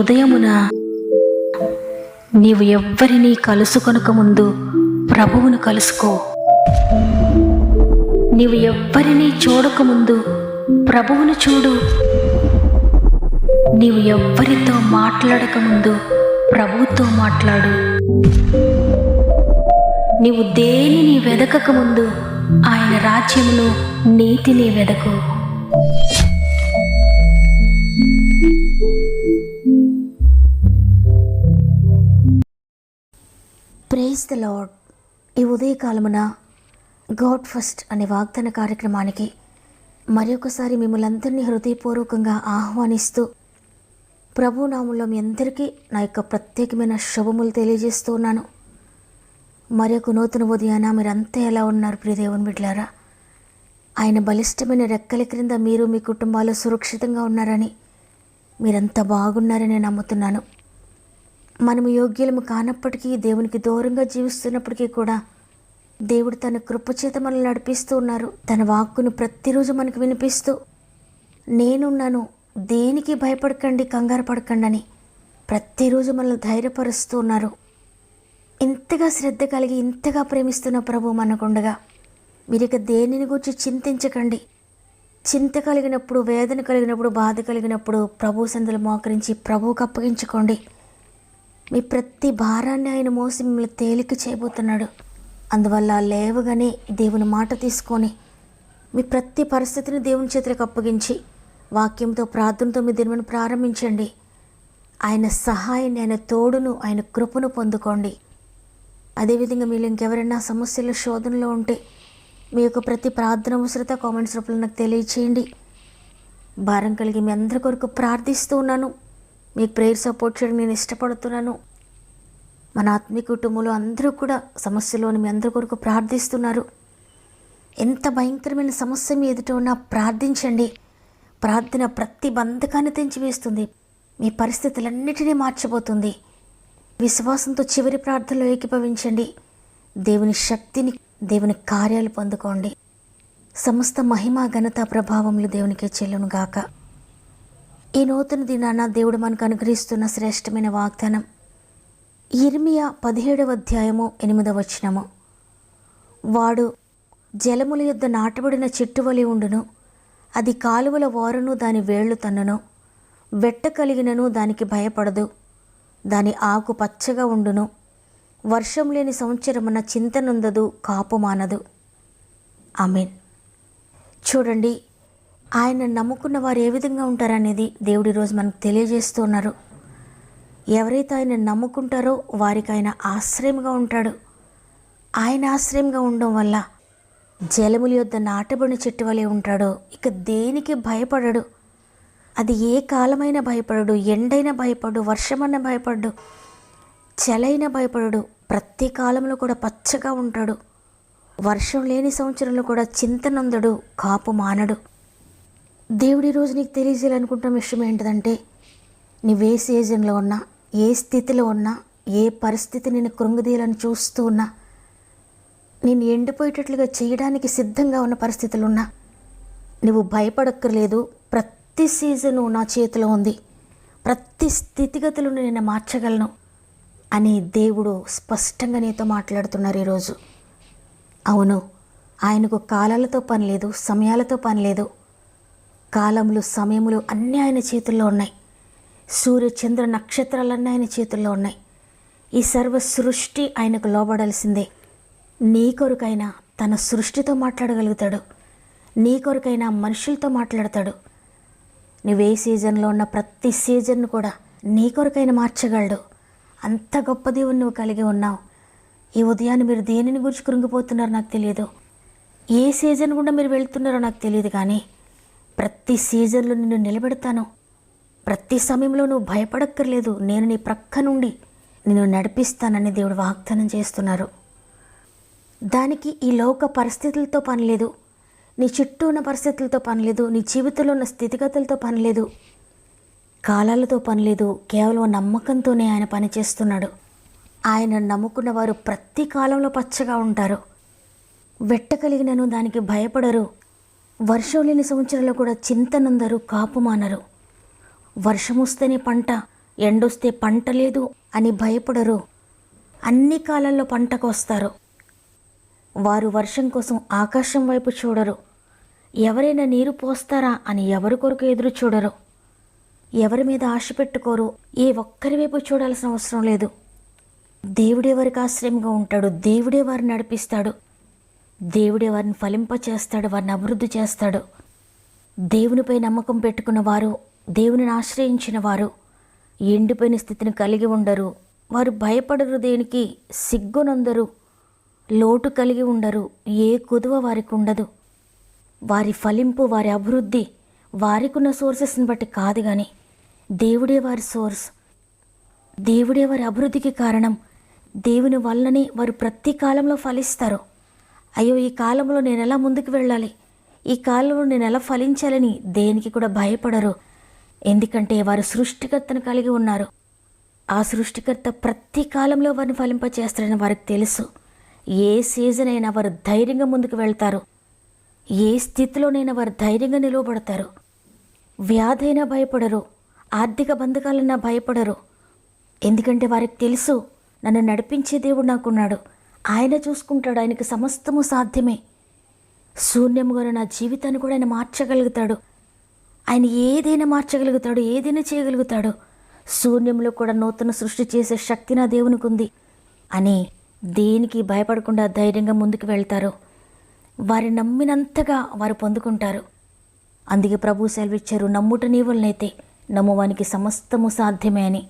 ఉదయమున నీవు ఎవ్వరినీ కలుసుకొనక ముందు ప్రభువును కలుసుకో. నీవు ఎవ్వరినీ చూడకముందు ప్రభువును చూడు. నీవు ఎవ్వరితో మాట్లాడకముందు ప్రభువుతో మాట్లాడు. నీవు దేనిని వెదకకముందు ఆయన రాజ్యమును నీతిని వెదకు. Praise the lord. ఈ ఉదయకాలమున గాడ్ ఫస్ట్ అనే వాగ్దాన కార్యక్రమానికి మరొకసారి మిమ్మల్ని అందరినీ హృదయపూర్వకంగా ఆహ్వానిస్తూ ప్రభు నామములో మీ అందరికీ నా యొక్క ప్రత్యేకమైన శుభములు తెలియజేస్తూ ఉన్నాను. మరొక నూతన ఉదయాన మీరంతా ఎలా ఉన్నారు ప్రియ దేవుని బిడ్డలారా? ఆయన బలిష్టమైన రెక్కల క్రింద మీరు మీ కుటుంబాలు సురక్షితంగా ఉన్నారని, మీరంతా బాగున్నారని నమ్ముతున్నాను. మనము యోగ్యులము కానప్పటికీ, దేవునికి దూరంగా జీవిస్తున్నప్పటికీ కూడా దేవుడు తన కృపచేత మనల్ని నడిపిస్తూ ఉన్నారు. తన వాక్కును ప్రతిరోజు మనకు వినిపిస్తూ, నేనున్నాను, దేనికి భయపడకండి, కంగారు పడకండి అని ప్రతిరోజు మనల్ని ధైర్యపరుస్తూ ఉన్నారు. ఇంతగా శ్రద్ధ కలిగి ఇంతగా ప్రేమిస్తున్న ప్రభు మనకుండగా మీరిక దేనిని గురించి చింతించకండి. చింత కలిగినప్పుడు, వేదన కలిగినప్పుడు, బాధ కలిగినప్పుడు ప్రభు సందులు మోకరించి ప్రభువుకు అప్పగించుకోండి. మీ ప్రతి భారాన్ని ఆయన మోసి మిమ్మల్ని తేలిక చేయబోతున్నాడు. అందువల్ల లేవగానే దేవుని మాట తీసుకొని మీ ప్రతి పరిస్థితిని దేవుని చేతులకు అప్పగించి వాక్యంతో, ప్రార్థనతో మీ దినమును ప్రారంభించండి. ఆయన సహాయాన్ని, ఆయన తోడును, ఆయన కృపను పొందుకోండి. అదేవిధంగా మీరు ఇంకెవరైనా సమస్యలు, శోధనలో ఉంటే మీ యొక్క ప్రతి ప్రార్థన అవసరత కామెంట్స్ రూపంలో నాకు తెలియచేయండి. భారం కలిగి మీ అందరి కొరకు ప్రార్థిస్తూ ఉన్నాను. మీకు ప్రేయర్ సపోర్ట్ చేయడం నేను ఇష్టపడుతున్నాను. మన ఆత్మీయ కుటుంబంలో అందరూ కూడా సమస్యలోని మీ అందరి కొరకు ప్రార్థిస్తున్నారు. ఎంత భయంకరమైన సమస్య మీ ఎదుట ఉన్నా ప్రార్థించండి. ప్రార్థన ప్రతి బంధకాన్ని తెంచివేస్తుంది. మీ పరిస్థితులన్నిటినీ మార్చబోతుంది. విశ్వాసంతో చివరి ప్రార్థనలో ఏకీభవించండి. దేవుని శక్తిని, దేవుని కార్యాలు పొందుకోండి. సమస్త మహిమ, ఘనత, ప్రభావములు దేవునికే చెల్లునుగాక. ఈ నూతన దినాన దేవుడు మనకు అనుగ్రహిస్తున్న శ్రేష్టమైన వాగ్దానం యిర్మీయా 17వ అధ్యాయము 8వ వచనము. వాడు జలముల యొద్ద నాటబడిన చెట్టు వలె ఉండును, అది కాలువల ఓరను దాని వేళ్లు తన్నును. వెట్ట కలిగినను దానికి భయపడదు, దాని ఆకు పచ్చగా ఉండును. వర్షం లేని సంవత్సరమున చింతనుందదు, కాపు మానదు. ఆమేన్. చూడండి, ఆయన నమ్ముకున్న వారు ఏ విధంగా ఉంటారనేది దేవుడు ఈరోజు మనకు తెలియజేస్తున్నారు. ఎవరైతే ఆయన నమ్ముకుంటారో వారికి ఆయన ఆశ్రయంగా ఉంటాడు. ఆయన ఆశ్రయంగా ఉండడం వల్ల జలముల యొద్ద నాటబడిన చెట్టు వలె ఉంటాడు. ఇక దేనికి భయపడడు. అది ఏ కాలమైనా భయపడడు, ఎండైనా భయపడు, వర్షమన్నా భయపడ్డు, చలైనా భయపడడు. ప్రతి కాలంలో కూడా పచ్చగా ఉంటాడు. వర్షం లేని సంవత్సరంలో కూడా చింతనందడు, కాపు మానడు. దేవుడి రోజు నీకు తెలియజేయాలనుకుంటున్న విషయం ఏంటిదంటే, నువ్వే సీజన్లో ఉన్నా, ఏ స్థితిలో ఉన్నా, ఏ పరిస్థితి నేను కృంగదీయాలని చూస్తూ ఉన్నా, నేను ఎండిపోయేటట్లుగా చేయడానికి సిద్ధంగా ఉన్న పరిస్థితులు ఉన్నా, నువ్వు భయపడక్కర్లేదు. ప్రతి సీజను నా చేతిలో ఉంది, ప్రతి స్థితిగతులను నేను మార్చగలను అని దేవుడు స్పష్టంగా నీతో మాట్లాడుతున్నారు ఈరోజు. అవును, ఆయనకు కాలాలతో పని లేదు, సమయాలతో పని లేదు. కాలములు, సమయములు అన్నీ ఆయన చేతుల్లో ఉన్నాయి. సూర్య, చంద్ర, నక్షత్రాలన్నీ ఆయన చేతుల్లో ఉన్నాయి. ఈ సర్వ సృష్టి ఆయనకు లోబడాల్సిందే. నీ కొరకైనా తన సృష్టితో మాట్లాడగలుగుతాడు. నీ కొరకైనా మనుషులతో మాట్లాడతాడు. నువ్వే సీజన్లో ఉన్న ప్రతి సీజన్ను కూడా నీ కొరకైనా మార్చగలడు. అంత గొప్ప దేవుని నువ్వు కలిగి ఉన్నావు. ఈ ఉదయాన్ని మీరు దేనిని గురించి కృంగిపోతున్నారో నాకు తెలియదు, ఏ సీజన్ గుండా మీరు వెళ్తున్నారో నాకు తెలియదు, కానీ ప్రతి సీజన్లో నిన్ను నిలబెడతాను. ప్రతి సమయంలో నువ్వు భయపడక్కర్లేదు. నేను నీ ప్రక్క నుండి నిన్ను నడిపిస్తానని దేవుడు వాగ్దానం చేస్తున్నారు. దానికి ఈ లోక పరిస్థితులతో పని లేదు, నీ చుట్టూ ఉన్న పరిస్థితులతో పని లేదు, నీ జీవితంలో ఉన్న స్థితిగతులతో పని లేదు, కాలాలతో పని లేదు. కేవలం నమ్మకంతోనే ఆయన పనిచేస్తున్నాడు. ఆయన నమ్ముకున్న వారు ప్రతి కాలంలో పచ్చగా ఉంటారు. వెట్ట కలిగినను దానికి భయపడరు. వర్షం లేని సంవత్సరంలో కూడా చింతనందరు, కాపు మానరు. వర్షం వస్తేనే పంట, ఎండొస్తే పంట లేదు అని భయపడరు. అన్ని కాలాల్లో పంటకు వస్తారు. వారు వర్షం కోసం ఆకాశం వైపు చూడరు. ఎవరైనా నీరు పోస్తారా అని ఎవరి కొరకు ఎదురు చూడరు. ఎవరి మీద ఆశ పెట్టుకోరు. ఏ ఒక్కరి వైపు చూడాల్సిన అవసరం లేదు. దేవుడే వారికి ఆశ్రయంగా ఉంటాడు. దేవుడే వారిని నడిపిస్తాడు. దేవుడే వారిని ఫలింపచేస్తాడు, వారిని అభివృద్ధి చేస్తాడు. దేవునిపై నమ్మకం పెట్టుకున్న వారు, దేవునిని ఆశ్రయించిన వారు ఎండిపోయిన స్థితిని కలిగి ఉండరు. వారు భయపడరు, దేనికి సిగ్గునందరు, లోటు కలిగి ఉండరు. ఏ కుదువ వారికి ఉండదు. వారి ఫలింపు, వారి అభివృద్ధి వారికున్న సోర్సెస్ని బట్టి కాదు, కానీ దేవుడే వారి సోర్స్. దేవుడే వారి అభివృద్ధికి కారణం. దేవుని వల్లనే వారు ప్రతి కాలంలో ఫలిస్తారు. అయ్యో, ఈ కాలంలో నేను ఎలా ముందుకు వెళ్ళాలి, ఈ కాలంలో నేను ఎలా ఫలించాలని దేనికి కూడా భయపడరు. ఎందుకంటే వారు సృష్టికర్తను కలిగి ఉన్నారు. ఆ సృష్టికర్త ప్రతి కాలంలో వారిని ఫలింపచేస్తాడని వారికి తెలుసు. ఏ సీజన్ అయినా వారు ధైర్యంగా ముందుకు వెళ్తారు. ఏ స్థితిలోనైనా వారు ధైర్యంగా నిలవబడతారు. వ్యాధి అయినా భయపడరు, ఆర్థిక బంధకాలన్నా భయపడరు. ఎందుకంటే వారికి తెలుసు, నన్ను నడిపించే దేవుడు నాకున్నాడు, ఆయన చూసుకుంటాడు, ఆయనకి సమస్తము సాధ్యమే. శూన్యముగా నా జీవితాన్ని కూడా ఆయన మార్చగలుగుతాడు. ఆయన ఏదైనా మార్చగలుగుతాడు, ఏదైనా చేయగలుగుతాడు. శూన్యంలో కూడా నూతన సృష్టి చేసే శక్తి నా దేవునికి ఉంది అని దేనికి భయపడకుండా ధైర్యంగా ముందుకు వెళ్తారు. వారి నమ్మినంతగా వారు పొందుకుంటారు. అందుకే ప్రభు సెలవిచ్చారు, నమ్ముట నీవులనైతే నమ్మువానికి సమస్తము సాధ్యమే అని.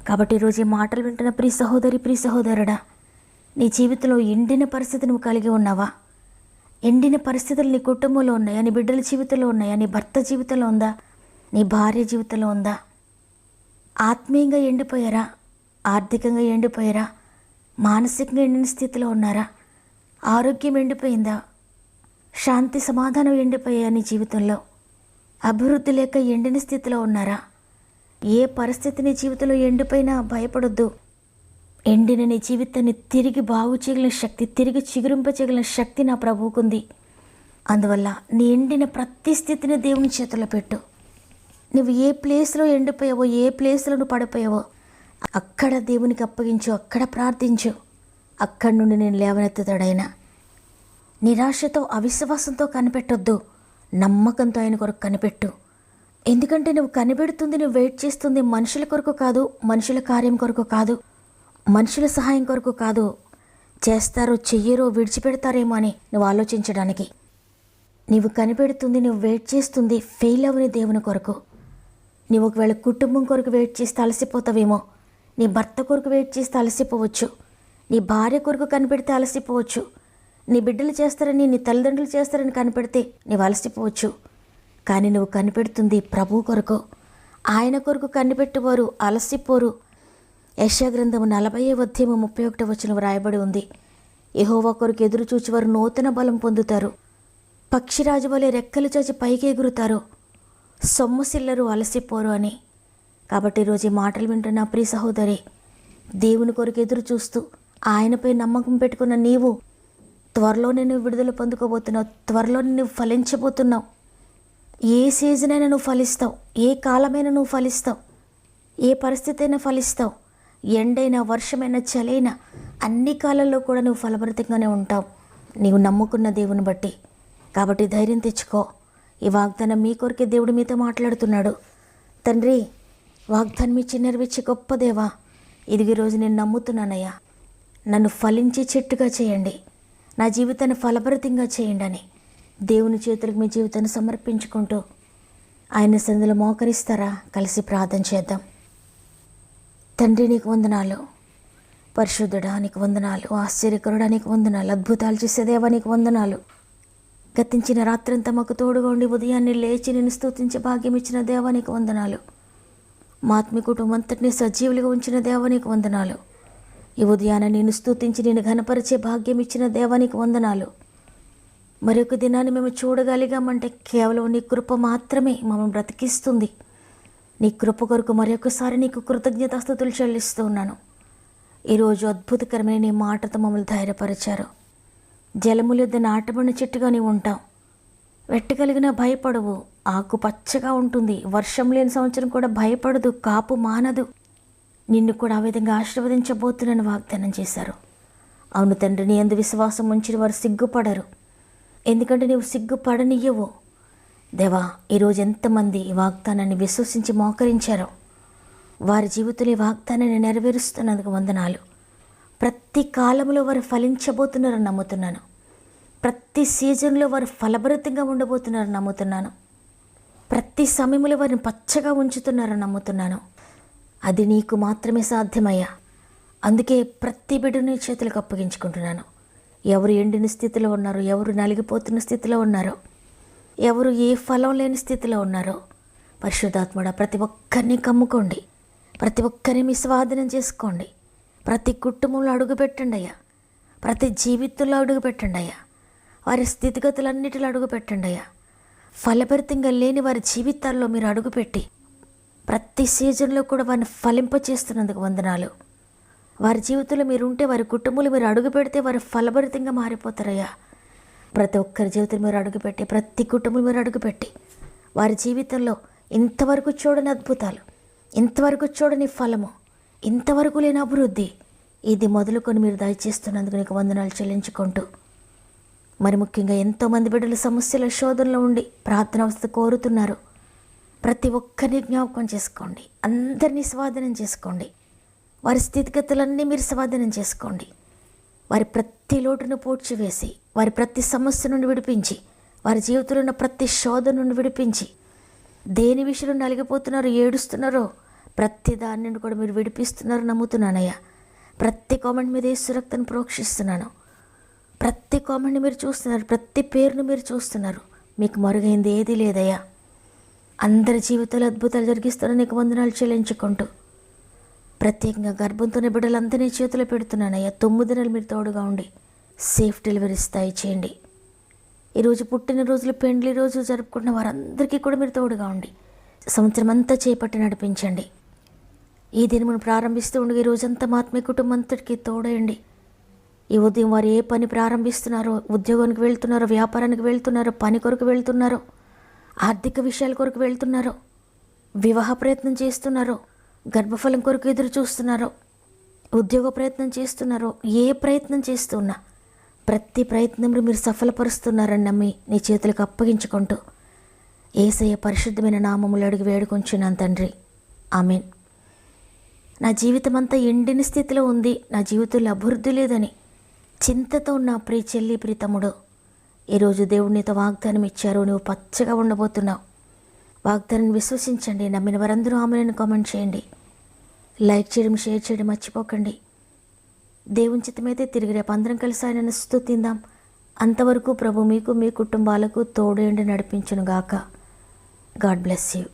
కాబట్టి ఈరోజు ఈ మాటలు వింటున్న ప్రియ సహోదరి, ప్రియ సహోదరుడా, నీ జీవితంలో ఎండిన పరిస్థితి నువ్వు కలిగి ఉన్నావా? ఎండిన పరిస్థితులు నీ కుటుంబంలో ఉన్నాయా? నీ బిడ్డల జీవితంలో ఉన్నాయా? నీ భర్త జీవితంలో ఉందా? నీ భార్య జీవితంలో ఉందా? ఆత్మీయంగా ఎండిపోయారా? ఆర్థికంగా ఎండిపోయారా? మానసికంగా ఎండిన స్థితిలో ఉన్నారా? ఆరోగ్యం ఎండిపోయిందా? శాంతి సమాధానం ఎండిపోయా నీ జీవితంలో? అభివృద్ధి లేక ఎండిన స్థితిలో ఉన్నారా? ఏ పరిస్థితి నీ జీవితంలో ఎండిపోయినా భయపడొద్దు. ఎండిన నీ జీవితాన్ని తిరిగి బాగు చేయగలిగిన శక్తి, తిరిగి చిగురింపచేయగలిగిన శక్తి నా ప్రభువుకుంది. అందువల్ల నీ ఎండిన ప్రతి స్థితిని దేవుని చేతిలో పెట్టు. నువ్వు ఏ ప్లేస్లో ఎండిపోయావో, ఏ ప్లేస్లో నువ్వు పడిపోయావో అక్కడ దేవునికి అప్పగించు, అక్కడ ప్రార్థించు. అక్కడి నుండి నేను లేవనెత్తుతాడైనా. నిరాశతో, అవిశ్వాసంతో కనిపెట్టొద్దు, నమ్మకంతో ఆయన కొరకు కనిపెట్టు. ఎందుకంటే నువ్వు కనిపెడుతుంది, నువ్వు వెయిట్ చేస్తుంది మనుషుల కొరకు కాదు, మనుషుల కార్యం కొరకు కాదు, మనుషుల సహాయం కొరకు కాదు. చేస్తారో చెయ్యరో విడిచిపెడతారేమో అని నువ్వు ఆలోచించడానికి. నీవు కనిపెడుతుంది, నువ్వు వెయిట్ చేస్తుంది ఫెయిల్ అవని దేవుని కొరకు. నీవు ఒకవేళ కుటుంబం కొరకు వెయిట్ చేస్తే అలసిపోతావేమో. నీ భర్త కొరకు వెయిట్ చేస్తే అలసిపోవచ్చు. నీ భార్య కొరకు కనిపెడితే అలసిపోవచ్చు. నీ బిడ్డలు చేస్తారని, నీ తల్లిదండ్రులు చేస్తారని కనిపెడితే నీవు అలసిపోవచ్చు. కానీ నువ్వు కనిపెడుతుంది ప్రభు కొరకు. ఆయన కొరకు కనిపెట్టువారు అలసిపోరు. యెషయా గ్రంథము 40:31 వ్రాయబడి ఉంది, యెహోవా కొరకు ఎదురు చూచేవారు నూతన బలం పొందుతారు. పక్షిరాజు వలె రెక్కలు చాచి పైకి ఎగురుతారు, సొమ్మసిల్లరు, అలసిపోరు అని. కాబట్టి ఈరోజు ఈ మాటలు వింటున్న ప్రియ సహోదరి, దేవుని కొరకు ఎదురు చూస్తూ ఆయనపై నమ్మకం పెట్టుకున్న నీవు త్వరలోనే నువ్వు విడుదల పొందుకోబోతున్నావు. త్వరలోనే నువ్వు ఫలించబోతున్నావు. ఏ సీజన్ అయినా నువ్వు ఫలిస్తావు, ఏ కాలమైనా నువ్వు ఫలిస్తావు, ఏ పరిస్థితి అయినా ఫలిస్తావు. ఎండైనా, వర్షమైనా, చలైనా అన్ని కాలాల్లో కూడా నువ్వు ఫలభరితంగానే ఉంటావు, నీవు నమ్ముకున్న దేవుని బట్టి. కాబట్టి ధైర్యం తెచ్చుకో. ఈ వాగ్దానం మీ కొరకే దేవుడు మీతో మాట్లాడుతున్నాడు. తండ్రి, వాగ్దానం ఇచ్చి నెరవేర్చే గొప్ప దేవా, ఇదిగీ రోజు నేను నమ్ముతున్నానయ్యా, నన్ను ఫలించే చెట్టుగా చేయండి, నా జీవితాన్ని ఫలభరితంగా చేయండి అని దేవుని చేతులకు మీ జీవితాన్ని సమర్పించుకుంటూ ఆయన సన్నిధిలో మోకరిస్తారా? కలిసి ప్రార్థన చేద్దాం. తండ్రి, నీకు వందనాలు. పరిశుద్ధుడా, నీకు వందనాలు. ఆశ్చర్యకరుడా, నీకు వందనాలు. అద్భుతాలు చేసే దేవా, నీకు వందనాలు. గతించిన రాత్రంతా మాకు తోడుగా ఉండి ఉదయాన్నే లేచి నేను స్తుతించే భాగ్యం ఇచ్చిన దేవా, నీకు వందనాలు. మా ఆత్మీయ కుటుంబం అంతటినీ సజీవులుగా ఉంచిన దేవా, నీకు వందనాలు. ఈ ఉదయాన నేను స్తుతించి నేను ఘనపరిచే భాగ్యం ఇచ్చిన దేవా, నీకు వందనాలు. మరొక దినాన్ని మేము చూడగలిగామంటే కేవలం నీ కృప మాత్రమే మమ్మల్ని బ్రతికిస్తుంది. నీ కృప కొరకు మరొకసారి నీకు కృతజ్ఞతాస్తుతులు చెల్లిస్తూ ఉన్నాను. ఈరోజు అద్భుతకరమైన నీ మాటతో మమ్మల్ని ధైర్యపరిచారు. జలముల యొద్ద నాటబడిన చెట్టుగా నీవు ఉంటావు. వెట్టగలిగిన భయపడవు, ఆకు పచ్చగా ఉంటుంది, వర్షం లేని సంవత్సరం కూడా భయపడదు, కాపు మానదు. నిన్ను కూడా ఆ విధంగా ఆశీర్వదించబోతున్నాను వాగ్దానం చేశారు. అవును తండ్రి, నీ యందు విశ్వాసం ఉంచిన వారు సిగ్గుపడరు, ఎందుకంటే నీవు సిగ్గుపడనియ్యవు. దేవా, ఈరోజు ఎంతమంది ఈ వాగ్దానాన్ని విశ్వసించి మోకరించారో వారి జీవితంలో ఈ వాగ్దానాన్ని నెరవేరుస్తున్నందుకు వందనాలు. ప్రతి కాలంలో వారు ఫలించబోతున్నారని నమ్ముతున్నాను. ప్రతి సీజన్లో వారు ఫలభరితంగా ఉండబోతున్నారని నమ్ముతున్నాను. ప్రతి సమయంలో వారిని పచ్చగా ఉంచుతున్నారని నమ్ముతున్నాను. అది నీకు మాత్రమే సాధ్యమయ్యా. అందుకే ప్రతి బిడ్డని చేతులకు అప్పగించుకుంటున్నాను. ఎవరు ఎండిన స్థితిలో ఉన్నారో, ఎవరు నలిగిపోతున్న స్థితిలో ఉన్నారో, ఎవరు ఏ ఫలం లేని స్థితిలో ఉన్నారో, పరిశుద్ధాత్ముడా ప్రతి ఒక్కరిని కమ్ముకోండి, ప్రతి ఒక్కరిని మీ స్వాధీనం చేసుకోండి. ప్రతి కుటుంబంలో అడుగుపెట్టండి అయ్యా, ప్రతి జీవితంలో అడుగుపెట్టండి అయ్యా, వారి స్థితిగతులన్నిటిలో అడుగుపెట్టండి అయ్యా. ఫలభరితంగా లేని వారి జీవితాల్లో మీరు అడుగుపెట్టి ప్రతి సీజన్లో కూడా వారిని ఫలింపచేస్తున్నందుకు వందనాలు. వారి జీవితంలో మీరు ఉంటే, వారి కుటుంబంలో మీరు అడుగు పెడితే వారు ఫలభరితంగా మారిపోతారయ్యా. ప్రతి ఒక్కరి జీవితంలో మీరు అడుగుపెట్టి, ప్రతి కుటుంబంలో మీరు అడుగుపెట్టి వారి జీవితంలో ఇంతవరకు చూడని అద్భుతాలు, ఇంతవరకు చూడని ఫలము, ఇంతవరకు లేని అభివృద్ధి ఇది మొదలుకొని మీరు దయచేస్తున్నందుకు నీకు వందనాలు చెల్లించుకుంటూ, మరి ముఖ్యంగా ఎంతోమంది బిడ్డలు సమస్యల శోధనలో ఉండి ప్రార్థన అవస్థ కోరుతున్నారు. ప్రతి ఒక్కరిని జ్ఞాపకం చేసుకోండి, అందరినీ స్వాధీనం చేసుకోండి. వారి స్థితిగతులన్నీ మీరు స్వాధీనం చేసుకోండి. వారి ప్రతి లోటును పూడ్చివేసి, వారి ప్రతి సమస్య నుండి విడిపించి, వారి జీవితంలో ఉన్న ప్రతి శోధన నుండి విడిపించి, దేని విషయంలో నలిగిపోతున్నారో, ఏడుస్తున్నారో ప్రతి దాని నుండి కూడా మీరు విడిపిస్తున్నారు నమ్ముతున్నానయ్యా. ప్రతి కామెంట్ మీద యేసు రక్తాన్ని ప్రోక్షిస్తున్నాను. ప్రతి కామెంట్ని మీరు చూస్తున్నారు, ప్రతి పేరును మీరు చూస్తున్నారు. మీకు మరుగైంది ఏదీ లేదయ్యా. అందరి జీవితాలు అద్భుతాలు జరిగిస్తున్న నీకు వందనాలు చెల్లించుకుంటూ, ప్రత్యేకంగా గర్భంతోనే బిడ్డలందరినీ చేతిలో పెడుతున్నానయ్యా. 9 నెలలు మీరు తోడుగా ఉండి సేఫ్ డెలివరీ స్థాయి చేయండి. ఈరోజు పుట్టినరోజులు, పెండ్లి రోజు జరుపుకుంటున్న వారందరికీ కూడా మీరు తోడుగా ఉండి సంవత్సరం అంతా చేపట్టి నడిపించండి. ఈ దినమును ప్రారంభిస్తూ ఉండగా ఈ రోజంతా ఆత్మీయ కుటుంబం అంతటికీ తోడేయండి. ఈ ఉదయం వారు ఏ పని ప్రారంభిస్తున్నారో, ఉద్యోగానికి వెళ్తున్నారో, వ్యాపారానికి వెళ్తున్నారో, పని కొరకు వెళ్తున్నారో, ఆర్థిక విషయాల కొరకు వెళ్తున్నారో, వివాహ ప్రయత్నం చేస్తున్నారో, గర్భఫలం కొరకు ఎదురు చూస్తున్నారో, ఉద్యోగ ప్రయత్నం చేస్తున్నారో, ఏ ప్రయత్నం చేస్తున్నా ప్రతి ప్రయత్నంలో మీరు సఫలపరుస్తున్నారని నమ్మి నీ చేతులకు అప్పగించుకుంటూ యేసయ్య పరిశుద్ధమైన నామములు అడిగి వేడుకొంచున్నాను తండ్రి, ఆమేన్. నా జీవితం అంతా ఎండిన స్థితిలో ఉంది, నా జీవితంలో అభివృద్ధి లేదని చింతతో ఉన్న ప్రియ చెల్లి, ప్రియ తమ్ముడు, ఈరోజు దేవుడు నీతో వాగ్దానం ఇచ్చారు. నువ్వు పచ్చగా ఉండబోతున్నావు. వాగ్దానాన్ని విశ్వసించండి. నమ్మిన వారందరూ ఆమెను కామెంట్ చేయండి, లైక్ చేయడం, షేర్ చేయడం మర్చిపోకండి. దేవుని చిత్తమైతే తిరిగి రేపు అందరం కలిసి ఆయనను స్తుతిందాం. అంతవరకు ప్రభు మీకు, మీ కుటుంబాలకు తోడేండి నడిపించును గాక. God bless you.